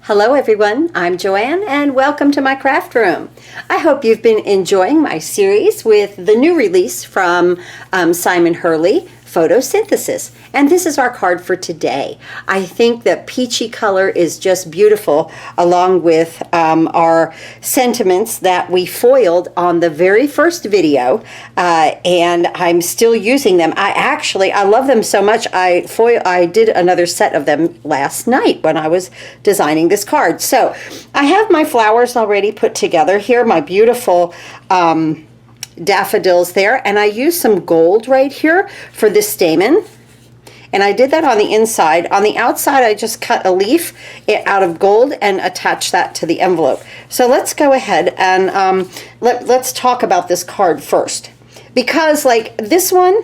Hello everyone, I'm Joanne and welcome to my craft room. I hope you've been enjoying my series with the new release from Simon Hurley, Photosynthesis. And this is our card for today. I think that peachy color is just beautiful, along with our sentiments that we foiled on the very first video, and I'm still using them. I love them so much. I did another set of them last night when I was designing this card. So I have my flowers already put together here, my beautiful daffodils there, and I used some gold right here for this stamen, and I did that on the inside. On the outside I just cut a leaf out of gold and attached that to the envelope. So let's go ahead and let's talk about this card first, because like this one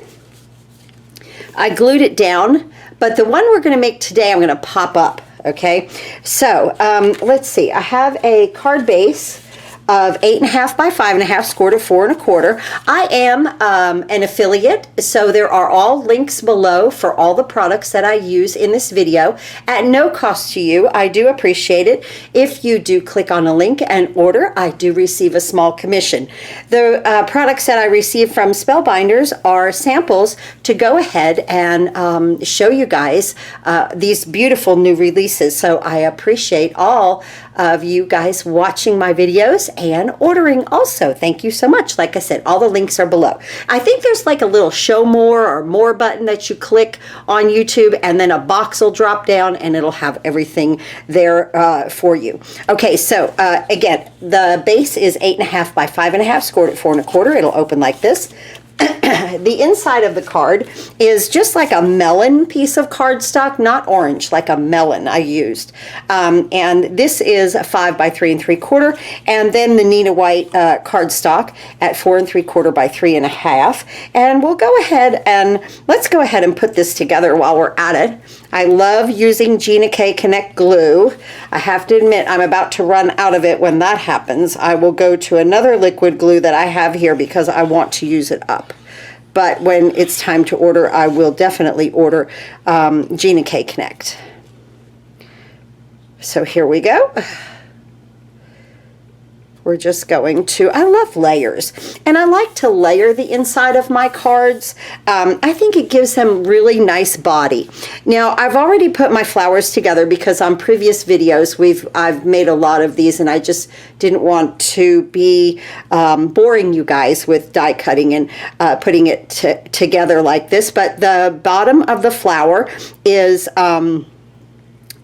I glued it down, but the one we're going to make today I'm going to pop up. Okay, so let's see, I have a card base of 8.5 by 5.5, scored of 4 1/4. I am an affiliate, so there are all links below for all the products that I use in this video at no cost to you. I do appreciate it. If you do click on a link and order, I do receive a small commission. The products that I receive from Spellbinders are samples to go ahead and show you guys these beautiful new releases. So I appreciate all of you guys watching my videos and ordering also. Thank you so much. Like I said, all the links are below. I think there's like a little show more or more button that you click on YouTube, and then a box will drop down and it'll have everything there for you. Okay, so again, the base is 8.5 by 5.5, scored at 4 1/4. It'll open like this. The inside of the card is just like a melon piece of cardstock, not orange, like a melon I used. And this is a 5 by 3 3/4, and then the Neenah white cardstock at 4 3/4 by 3 1/2. And we'll go ahead and let's go ahead and put this together while we're at it. I love using Gina K Connect glue. I have to admit I'm about to run out of it. When that happens, I will go to another liquid glue that I have here because I want to use it up. But when it's time to order, I will definitely order Gina K Connect. So here we go. We're just going to, I love layers, and I like to layer the inside of my cards. I think it gives them really nice body. Now, I've already put my flowers together because on previous videos I've made a lot of these, and I just didn't want to be boring you guys with die cutting and putting it together like this. But the bottom of the flower is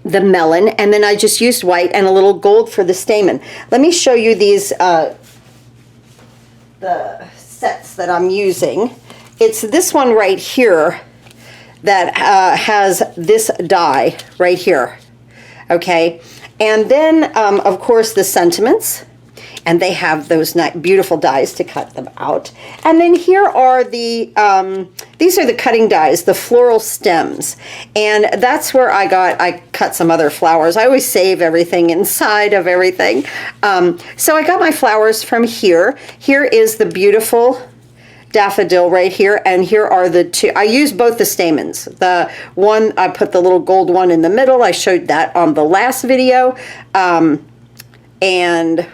the melon, and then I just used white and a little gold for the stamen. Let me show you these the sets that I'm using. It's this one right here that has this die right here, okay, and then of course the sentiments, and they have those beautiful dies to cut them out. And then here are the these are the cutting dies, the floral stems, and that's where I cut some other flowers. I always save everything inside of everything. So I got my flowers from here. Here is the beautiful daffodil right here, and here are the two. I use both the stamens. The one, I put the little gold one in the middle. I showed that on the last video.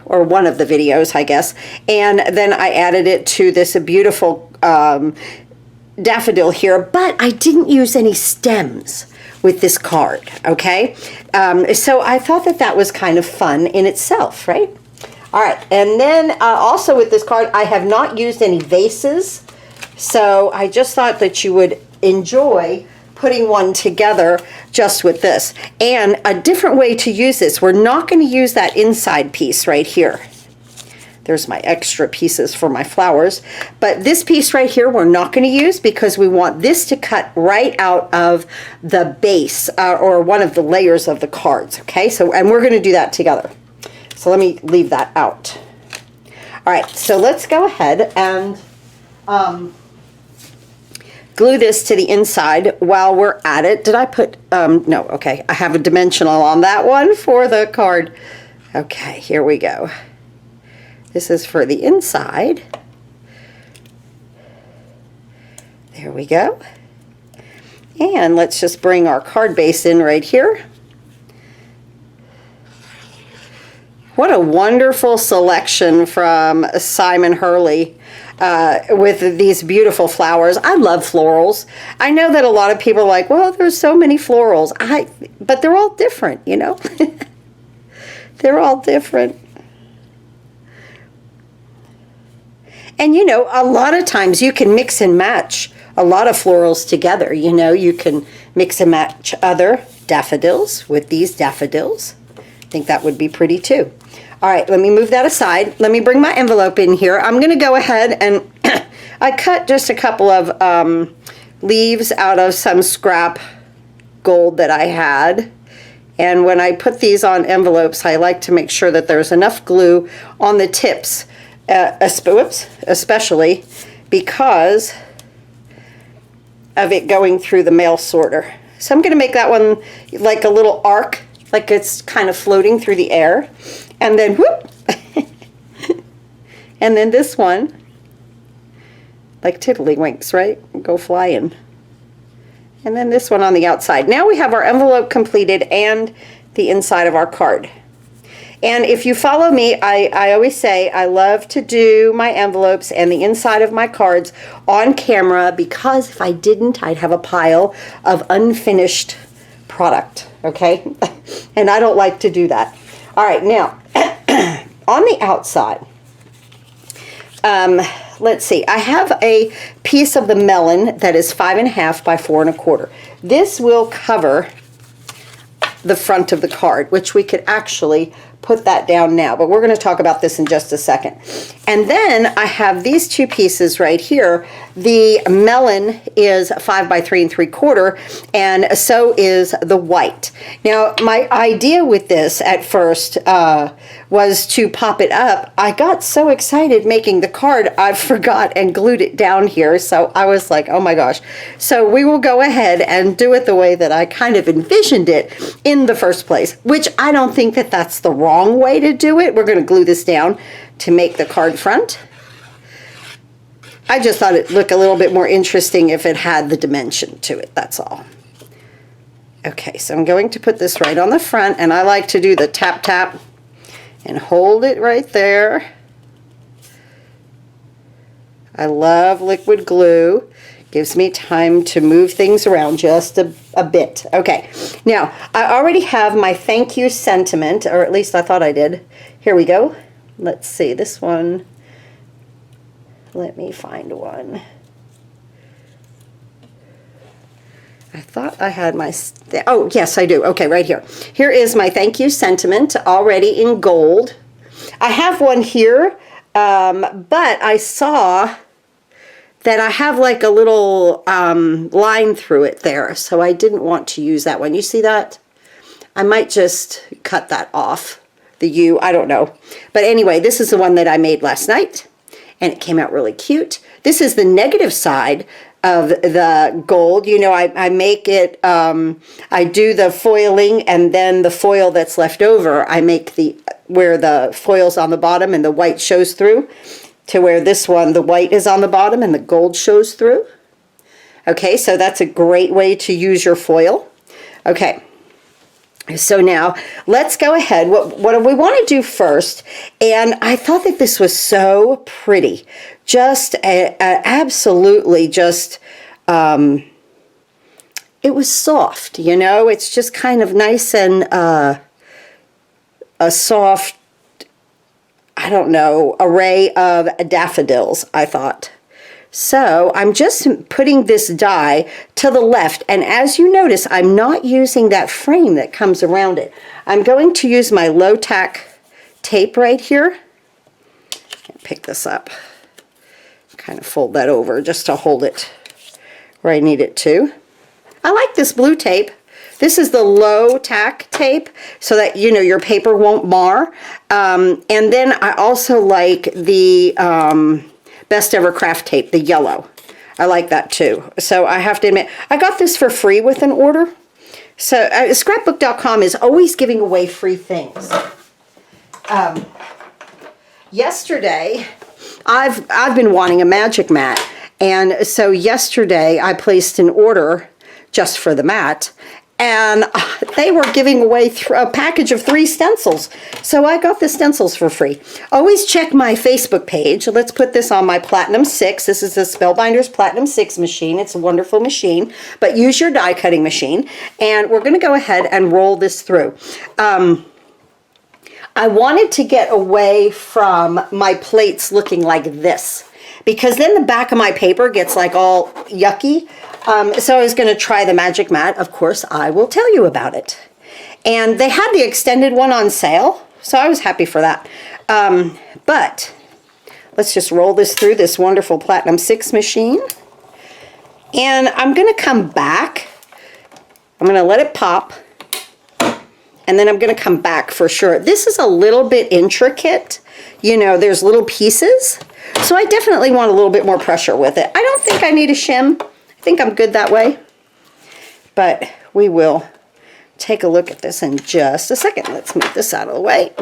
Or one of the videos, I guess, and then I added it to this beautiful daffodil here, but I didn't use any stems with this card, okay? So I thought that that was kind of fun in itself, right? All right, and then also with this card, I have not used any vases, so I just thought that you would enjoy putting one together just with this. And a different way to use this, we're not going to use that inside piece right here. There's my extra pieces for my flowers, but this piece right here we're not going to use because we want this to cut right out of the base or one of the layers of the cards, okay? So, and we're going to do that together. So let me leave that out. All right, so let's go ahead and glue this to the inside while we're at it. Did I put, no, okay. I have a dimensional on that one for the card. Okay, here we go. This is for the inside. There we go. And let's just bring our card base in right here. What a wonderful selection from Simon Hurley with these beautiful flowers. I love florals. I know that a lot of people are like, well, there's so many florals. But they're all different, you know. They're all different. And you know, a lot of times you can mix and match a lot of florals together. You know, you can mix and match other daffodils with these daffodils. I think that would be pretty too. All right, let me move that aside. Let me bring my envelope in here. I'm going to go ahead and I cut just a couple of leaves out of some scrap gold that I had. And when I put these on envelopes, I like to make sure that there's enough glue on the tips, especially because of it going through the mail sorter. So I'm going to make that one like a little arc, like it's kind of floating through the air. And then whoop! And then this one, like tiddlywinks, right? Go flying. And then this one on the outside. Now we have our envelope completed and the inside of our card. And if you follow me, I always say I love to do my envelopes and the inside of my cards on camera, because if I didn't, I'd have a pile of unfinished product, okay? And I don't like to do that. All right, now, on the outside, let's see, I have a piece of the melon that is 5.5 by 4 1/4. This will cover the front of the card, which we could actually put that down now, but we're going to talk about this in just a second. And then I have these two pieces right here. The melon is 5 by 3 3/4, and so is the white. Now, my idea with this at first was to pop it up. I got so excited making the card, I forgot and glued it down here. So I was like, oh my gosh. So we will go ahead and do it the way that I kind of envisioned it in the first place, which I don't think that that's the wrong way to do it. We're going to glue this down to make the card front. I just thought it'd look a little bit more interesting if it had the dimension to it, that's all. Okay, so I'm going to put this right on the front, and I like to do the tap tap and hold it right there. I love liquid glue. Gives me time to move things around just a bit. Okay, now I already have my thank you sentiment, or at least I thought I did. Here we go. Let's see, this one. Let me find one. I thought I had my, oh yes I do. Okay, right here. Here is my thank you sentiment already in gold. I have one here, but I saw that I have like a little line through it there, so I didn't want to use that one. You see that? I might just cut that off, the U, I don't know. But anyway, this is the one that I made last night, and it came out really cute. This is the negative side of the gold. You know, I make it, I do the foiling, and then the foil that's left over, I make where the foil's on the bottom and the white shows through, to where this one, the white is on the bottom and the gold shows through. Okay, so that's a great way to use your foil. Okay, so now let's go ahead. What we want to do first, and I thought that this was so pretty. Just absolutely just, it was soft, you know. It's just kind of nice and a soft, I don't know, array of daffodils, I thought. So I'm just putting this die to the left, and as you notice, I'm not using that frame that comes around it. I'm going to use my low tack tape right here. Pick this up, kind of fold that over just to hold it where I need it to. I like this blue tape. This is the low tack tape, so that, you know, your paper won't mar. And then I also like the Best Ever Craft tape, the yellow. I like that too. So I have to admit, I got this for free with an order. So scrapbook.com is always giving away free things. Yesterday, I've been wanting a magic mat, and so yesterday I placed an order just for the mat, and they were giving away a package of 3 stencils. So I got the stencils for free. Always check my Facebook page. Let's put this on my Platinum 6. This is the Spellbinders Platinum 6 machine. It's a wonderful machine, but use your die cutting machine. And we're going to go ahead and roll this through. I wanted to get away from my plates looking like this, because then the back of my paper gets like all yucky. So I was going to try the Magic Mat. Of course, I will tell you about it. And they had the extended one on sale, so I was happy for that. But let's just roll this through this wonderful Platinum 6 machine. And I'm going to come back. I'm going to let it pop. And then I'm going to come back for sure. This is a little bit intricate. You know, there's little pieces. So I definitely want a little bit more pressure with it. I don't think I need a shim. I think I'm good that way. But we will take a look at this in just a second. Let's move this out of the way.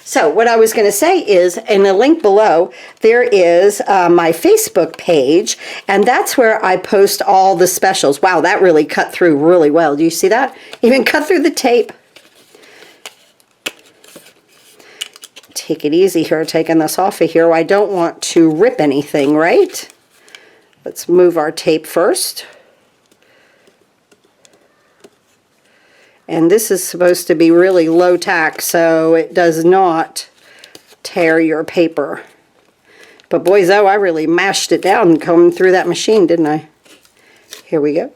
So what I was going to say is, in the link below, there is my Facebook page, and that's where I post all the specials. Wow, that really cut through really well. Do you see that? Even cut through the tape. Take it easy here, taking this off of here. I don't want to rip anything, right? Let's move our tape first. And this is supposed to be really low tack, so it does not tear your paper. But boys, oh, I really mashed it down coming through that machine, didn't I? Here we go.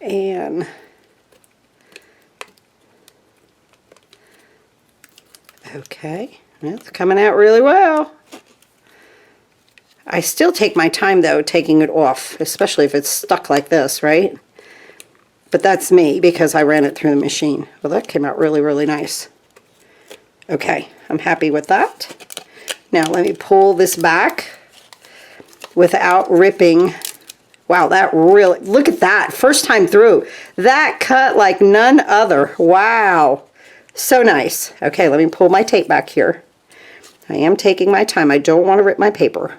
And okay, it's coming out really well. I still take my time, though, taking it off, especially if it's stuck like this, right? But that's me, because I ran it through the machine. Well, that came out really, really nice. Okay, I'm happy with that. Now, let me pull this back without ripping. Wow, that really, look at that, first time through. That cut like none other. Wow, so nice. Okay, let me pull my tape back here. I am taking my time. I don't want to rip my paper.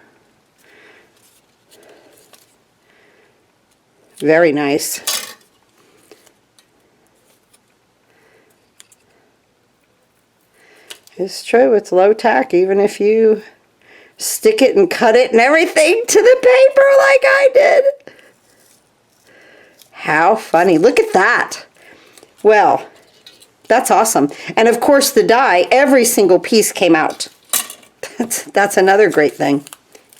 Very nice. It's true, it's low tack, even if you stick it and cut it and everything to the paper like I did. How funny. Look at that. Well, that's awesome. And of course the die, every single piece came out. That's another great thing.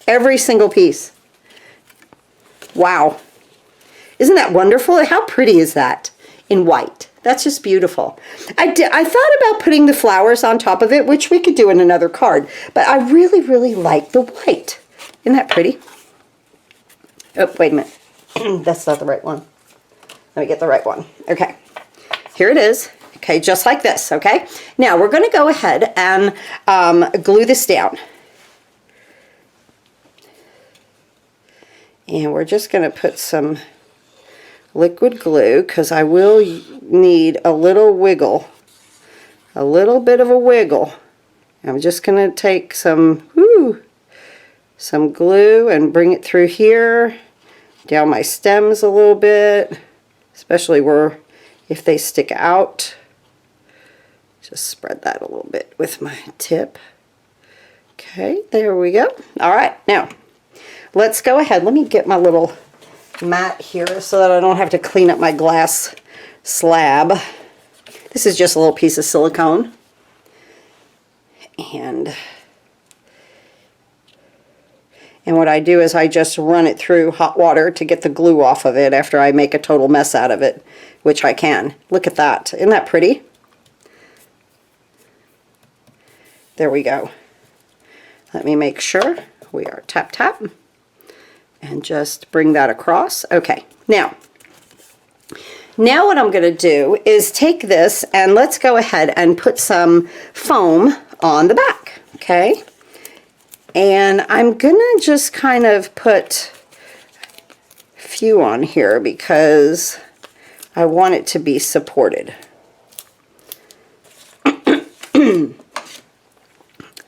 Every single piece. Wow. Isn't that wonderful? How pretty is that in white? That's just beautiful. I thought about putting the flowers on top of it, which we could do in another card, but I really, really like the white. Isn't that pretty? Oh, wait a minute. That's not the right one. Let me get the right one. Okay, here it is. Okay, just like this, okay? Now, we're going to go ahead and glue this down. And we're just going to put some liquid glue, because I will need a little wiggle, a little bit of a wiggle. I'm just going to take some glue and bring it through here, down my stems a little bit, especially where if they stick out. Just spread that a little bit with my tip. Okay, there we go. All right, now let's go ahead. Let me get my little mat here so that I don't have to clean up my glass slab. This is just a little piece of silicone. And what I do is I just run it through hot water to get the glue off of it after I make a total mess out of it, which I can. Look at that. Isn't that pretty? There we go. Let me make sure we are tap tap. And just bring that across. Okay, now what I'm going to do is take this and let's go ahead and put some foam on the back, okay? And I'm going to just kind of put a few on here because I want it to be supported.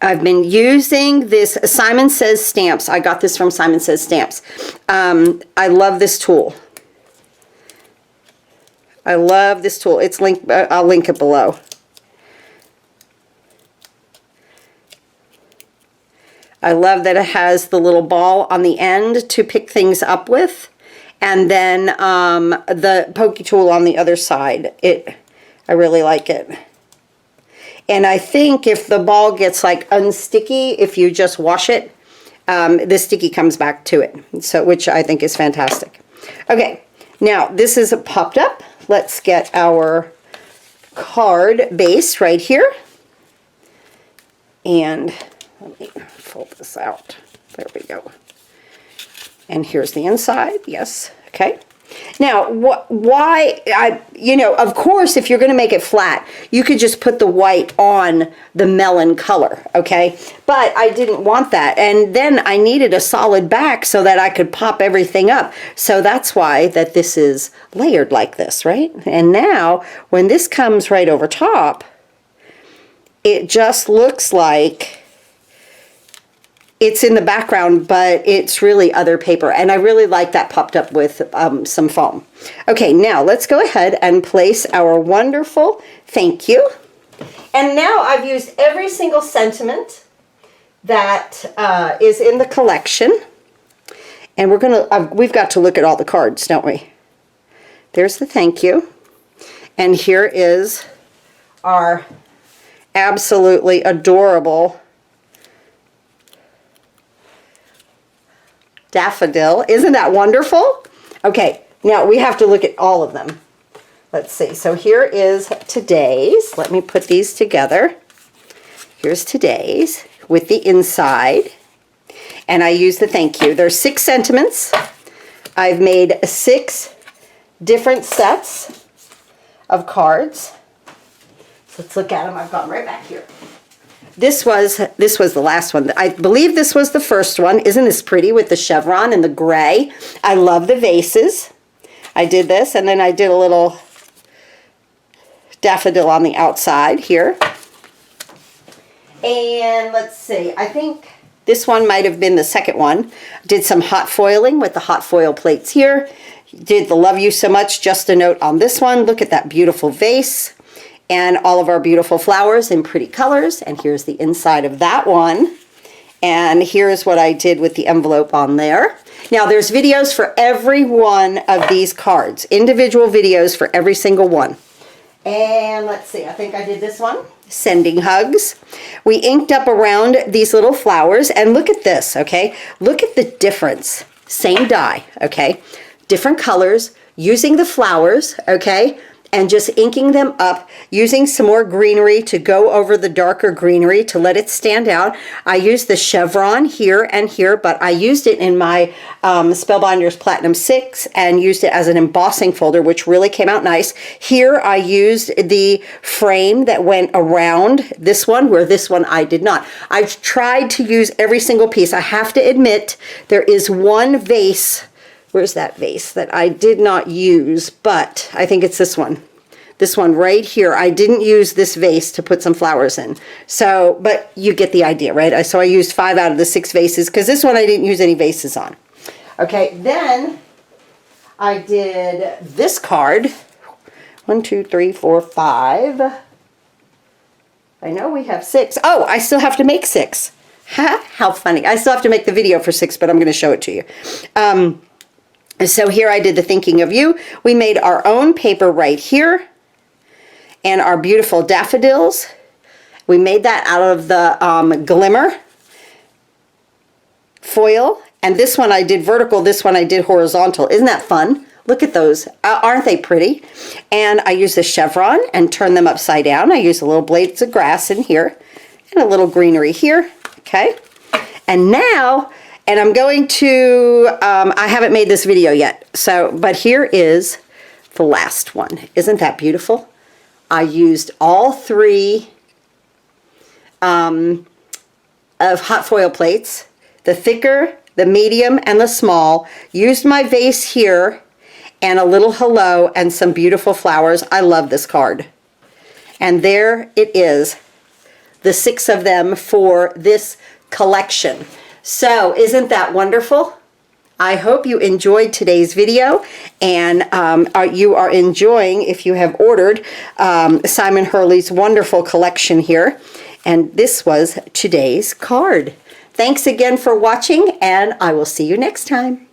I've been using this Simon Says stamps. I got this from Simon Says Stamps. I love this tool. I love this tool. It's linked. I'll link it below. I love that it has the little ball on the end to pick things up with, and then the pokey tool on the other side. I really like it. And I think if the ball gets like unsticky, if you just wash it, the sticky comes back to it. So, which I think is fantastic. Okay, now this is popped up. Let's get our card base right here. And let me fold this out. There we go. And here's the inside. Yes. Okay. Now, you know, of course, if you're going to make it flat, you could just put the white on the melon color, okay? But I didn't want that. And then I needed a solid back so that I could pop everything up. So that's why that this is layered like this, right? And now, when this comes right over top, it just looks like it's in the background, but it's really other paper. And I really like that popped up with some foam. Okay, now let's go ahead and place our wonderful thank you. And now I've used every single sentiment that is in the collection. And we're gonna, we've got to look at all the cards, don't we? There's the thank you. And here is our absolutely adorable daffodil. Isn't that wonderful? Okay, now we have to look at all of them. Let's see. So here is today's. Let me put these together. Here's today's with the inside. And I use the thank you. There's 6 sentiments. I've made 6 different sets of cards. So let's look at them. I've got them right back here. This was the last one. I believe this was the first one. Isn't this pretty with the chevron and the gray? I love the vases. I did this, and then I did a little daffodil on the outside here. And let's see, I think this one might have been the second one. Did some hot foiling with the hot foil plates here. Did the love you so much, just a note on this one. Look at that beautiful vase. And all of our beautiful flowers in pretty colors. And here's the inside of that one. And here's what I did with the envelope on there. Now there's videos for every one of these cards. Individual videos for every single one. And let's see, I think I did this one. Sending hugs. We inked up around these little flowers. And look at this, okay? Look at the difference. Same die, okay? Different colors. Using the flowers, okay? And just inking them up, using some more greenery to go over the darker greenery to let it stand out. I used the chevron here and here, but I used it in my Spellbinders Platinum 6 and used it as an embossing folder, which really came out nice. Here I used the frame that went around this one, where this one I did not. I've tried to use every single piece. I have to admit, there is one vase. Where's that vase that I did not use, but I think it's this one. This one right here. I didn't use this vase to put some flowers in. So, but you get the idea, right? So I used 5 out of the 6 vases because this one I didn't use any vases on. Okay, then I did this card. 1, 2, 3, 4, 5. I know we have 6. Oh, I still have to make 6. How funny. I still have to make the video for 6, but I'm going to show it to you. So here I did the thinking of you. We made our own paper right here. And our beautiful daffodils. We made that out of the glimmer foil. And this one I did vertical, this one I did horizontal. Isn't that fun? Look at those. Aren't they pretty? And I used the chevron and turned them upside down. I used a little blades of grass in here. And a little greenery here. Okay. And now... and I'm going to, I haven't made this video yet, but here is the last one. Isn't that beautiful? I used all 3 of hot foil plates, the thicker, the medium, and the small. Used my vase here, and a little hello, and some beautiful flowers. I love this card. And there it is. the 6 of them for this collection. So isn't that wonderful? I hope you enjoyed today's video, and you are enjoying, if you have ordered, Simon Hurley's wonderful collection here. And this was today's card. Thanks again for watching, and I will see you next time.